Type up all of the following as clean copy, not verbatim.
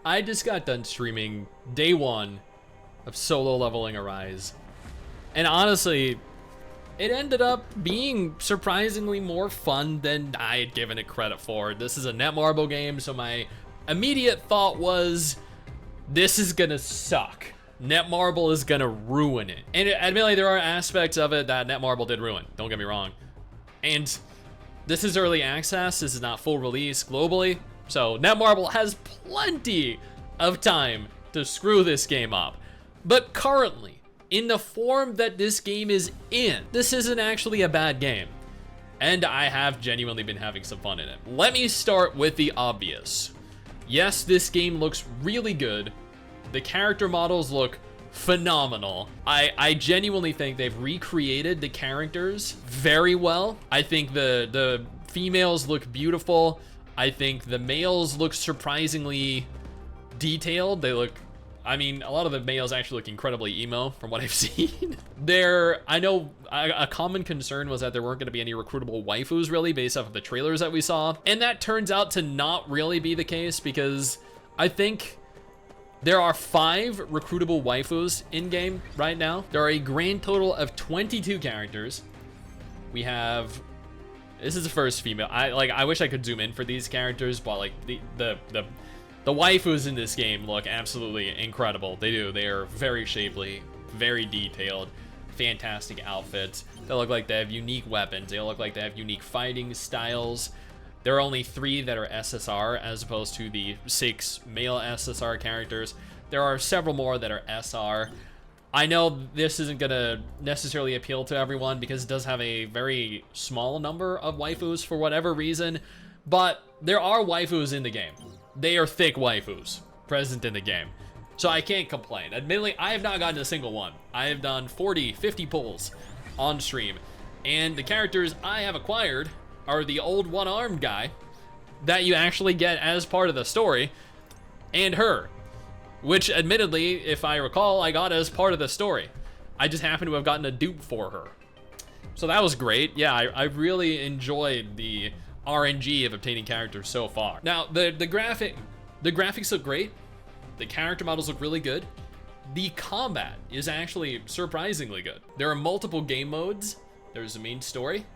I just got done streaming day 1 of solo leveling Arise. And honestly, it ended up being surprisingly more fun than I had given it credit for. This is a Netmarble game, so my immediate thought was, this is gonna suck. Netmarble is gonna ruin it. And admittedly, there are aspects of it that Netmarble did ruin, don't get me wrong. And this is early access, this is not full release globally, so Netmarble has plenty of time to screw this game up. But currently, in the form that this game is in, this isn't actually a bad game. And I have genuinely been having some fun in it. Let me start with the obvious. Yes, this game looks really good. The character models look phenomenal. I genuinely think they've recreated the characters very well. I think the females look beautiful. I think the males look surprisingly detailed. They look, I mean, a lot of the males actually look incredibly emo from what I've seen. I know a common concern was that there weren't going to be any recruitable waifus really based off of the trailers that we saw. And that turns out to not really be the case, because I think there are 5 recruitable waifus in game right now. There are a grand total of 22 characters. We have, this is the first female. I wish I could zoom in for these characters, but like the waifus in this game look absolutely incredible. They do. They are very shapely, very detailed, fantastic outfits. They look like they have unique weapons. They look like they have unique fighting styles. There are only 3 that are SSR as opposed to the 6 male SSR characters. There are several more that are SR. I know this isn't gonna necessarily appeal to everyone because it does have a very small number of waifus for whatever reason, but there are waifus in the game. They are thick waifus present in the game, so I can't complain. Admittedly, I have not gotten a single one. I have done 40, 50 pulls on stream, and the characters I have acquired are the old one-armed guy that you actually get as part of the story, and her, which admittedly, if I recall, I got as part of the story. I just happen to have gotten a dupe for her. So that was great. Yeah, I really enjoyed the RNG of obtaining characters so far. Now, the graphics look great. The character models look really good. The combat is actually surprisingly good. There are multiple game modes. There's the main story.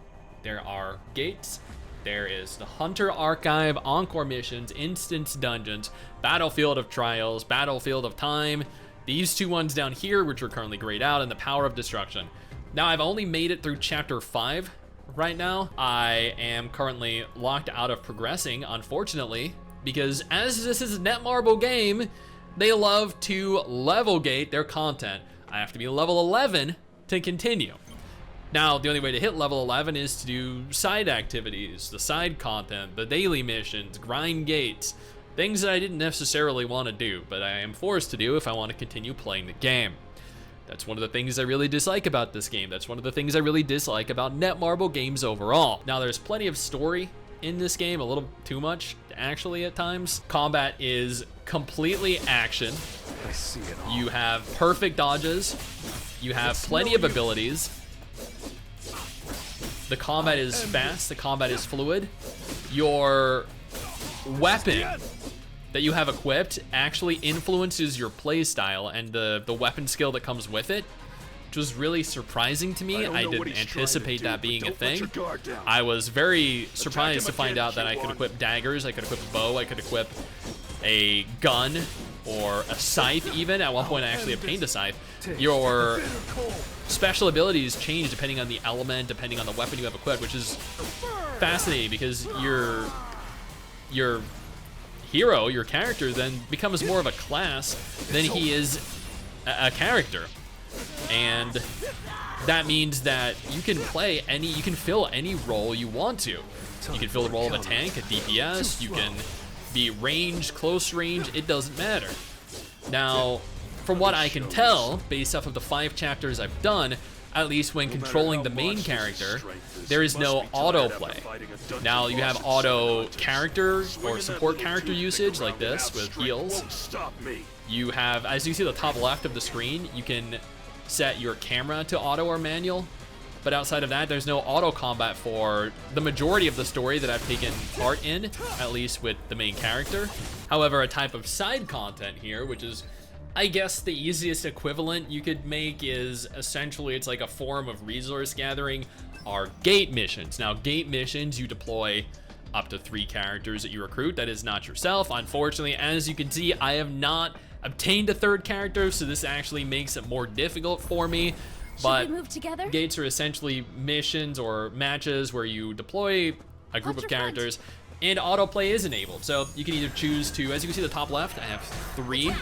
There are gates. There is the Hunter Archive, Encore missions, Instance Dungeons, Battlefield of Trials, Battlefield of Time, these 2 ones down here, which are currently grayed out, and the Power of Destruction. Now, I've only made it through Chapter 5 right now. I am currently locked out of progressing, unfortunately, because as this is a Netmarble game, they love to level gate their content. I have to be level 11 to continue. Now, the only way to hit level 11 is to do side activities, the side content, the daily missions, grind gates, things that I didn't necessarily want to do, but I am forced to do if I want to continue playing the game. That's one of the things I really dislike about this game. That's one of the things I really dislike about Netmarble games overall. Now, there's plenty of story in this game, a little too much, actually, at times. Combat is completely action. I see it all. You have perfect dodges. You have plenty of abilities. The combat is fast, the combat is fluid. Your weapon that you have equipped actually influences your playstyle and the weapon skill that comes with it, which was really surprising to me. I didn't anticipate that being a thing. I was very surprised to find out that I could equip daggers, I could equip a bow, I could equip a gun, or a scythe even. At one point I actually obtained a scythe. Your special abilities change depending on the element, depending on the weapon you have equipped, which is fascinating because your hero, your character, then becomes more of a class than he is a character. And that means that you can fill any role you want to. You can fill the role of a tank, a DPS, you can be range, close range, it doesn't matter. Now, from what I can tell, based off of the 5 chapters I've done, at least when controlling the main character, there is no autoplay. Now, you have auto character or support character usage like this with heals. You have, as you see at the top left of the screen, you can set your camera to auto or manual. But outside of that, there's no auto combat for the majority of the story that I've taken part in, at least with the main character. However, a type of side content here, which is, I guess, the easiest equivalent you could make, is essentially it's like a form of resource gathering, are gate missions. Now, gate missions, you deploy up to 3 characters that you recruit. That is not yourself. Unfortunately, as you can see, I have not obtained a 3rd character, so this actually makes it more difficult for me. But we move together? Gates are essentially missions or matches where you deploy a group of characters and autoplay is enabled. So you can either choose to, as you can see the top left, I have 3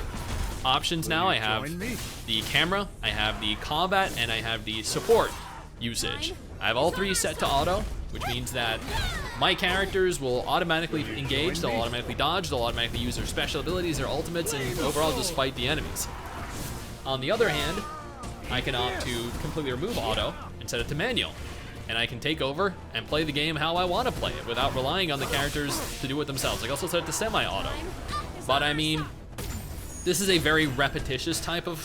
options now. I have the camera, I have the combat, and I have the support usage. I have all 3 set to auto, which means that my characters will automatically engage, they'll automatically dodge, they'll automatically use their special abilities, their ultimates, and overall just fight the enemies. On the other hand, I can opt to completely remove auto and set it to manual. And I can take over and play the game how I want to play it without relying on the characters to do it themselves. I can also set it to semi-auto. But I mean, this is a very repetitious type of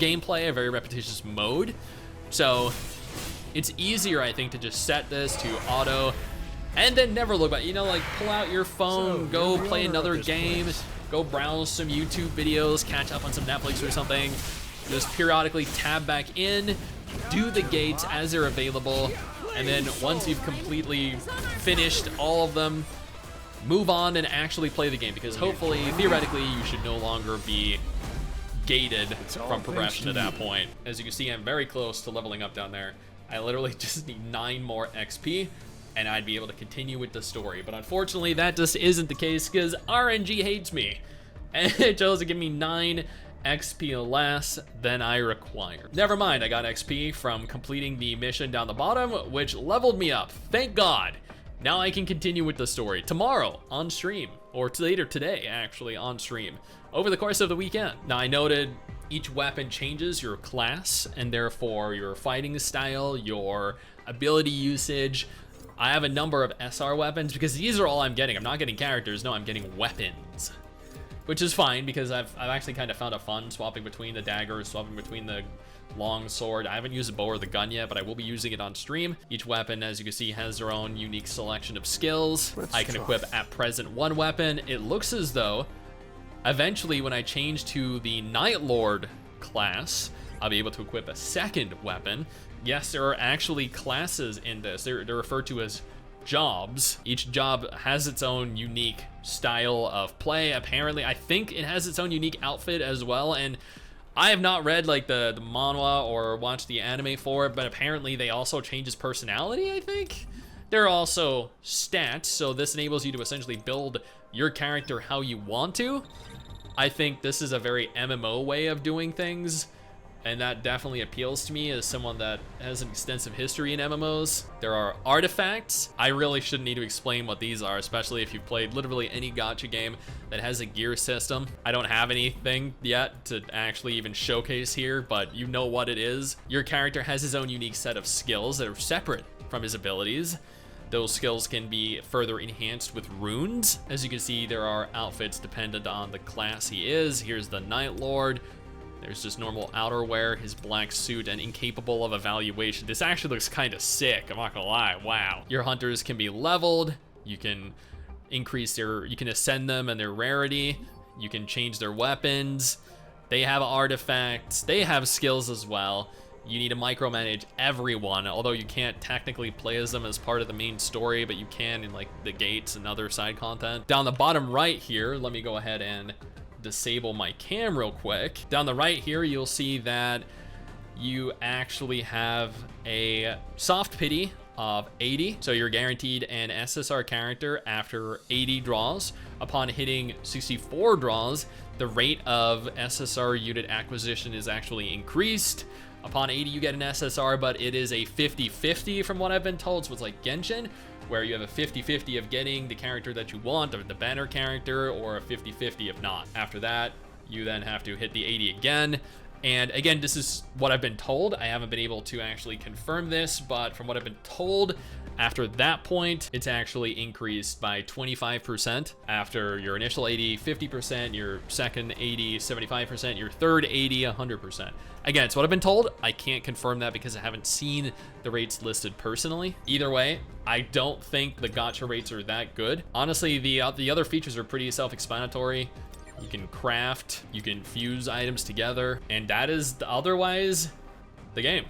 gameplay, a very repetitious mode. So it's easier, I think, to just set this to auto and then never look back. You know, like pull out your phone, go play another game, go browse some YouTube videos, catch up on some Netflix or something. Just periodically tab back in, do the gates as they're available, and then once you've completely finished all of them, move on and actually play the game, because hopefully, theoretically, you should no longer be gated from progression at that point. As you can see, I'm very close to leveling up down there. I literally just need 9 more XP, and I'd be able to continue with the story. But unfortunately, that just isn't the case, because RNG hates me, and it chose to give me 9 XP less than I require. Never mind, I got XP from completing the mission down the bottom, which leveled me up. Thank God. Now I can continue with the story tomorrow on stream, or later today, actually, on stream, over the course of the weekend. Now, I noted each weapon changes your class, and therefore your fighting style, your ability usage. I have a number of SR weapons, because these are all I'm getting. I'm not getting characters, no, I'm getting weapons. Which is fine, because I've actually kind of found a fun swapping between the daggers, swapping between the long sword. I haven't used the bow or the gun yet, but I will be using it on stream. Each weapon, as you can see, has their own unique selection of skills. I can equip at present 1 weapon. It looks as though eventually when I change to the Night Lord class, I'll be able to equip a 2nd weapon. Yes, there are actually classes in this. They're referred to as jobs. Each job has its own unique style of play. Apparently, I think it has its own unique outfit as well, and I have not read like the manhwa or watched the anime for it, but apparently they also change his personality, I think. There are also stats, so this enables you to essentially build your character how you want to. I think this is a very MMO way of doing things, and that definitely appeals to me as someone that has an extensive history in MMOs. There are artifacts. I really shouldn't need to explain what these are, especially if you've played literally any gacha game that has a gear system. I don't have anything yet to actually even showcase here, but you know what it is. Your character has his own unique set of skills that are separate from his abilities. Those skills can be further enhanced with runes. As you can see, there are outfits dependent on the class he is. Here's the Night Lord. There's just normal outerwear, his black suit, and incapable of evaluation. This actually looks kind of sick, I'm not gonna lie, wow. Your hunters can be leveled, you can increase you can ascend them and their rarity, you can change their weapons, they have artifacts, they have skills as well. You need to micromanage everyone, although you can't technically play as them as part of the main story, but you can in like the gates and other side content. Down the bottom right here, let me go ahead and disable my cam real quick. Down the right here, you'll see that you actually have a soft pity of 80. So you're guaranteed an SSR character after 80 draws. Upon hitting 64 draws, the rate of SSR unit acquisition is actually increased. Upon 80, you get an SSR, but it is a 50-50 from what I've been told. So it's like Genshin, where you have a 50-50 of getting the character that you want, or the banner character, or a 50-50 if not. After that, you then have to hit the 80 again. And again, this is what I've been told. I haven't been able to actually confirm this, but from what I've been told, After that point, it's actually increased by 25%. After your initial 80, 50%, your second 80, 75%, your third 80, 100%. Again, it's what I've been told. I can't confirm that because I haven't seen the rates listed personally. Either way, I don't think the gacha rates are that good. Honestly, the other features are pretty self-explanatory. You can craft, you can fuse items together, and that is otherwise the game.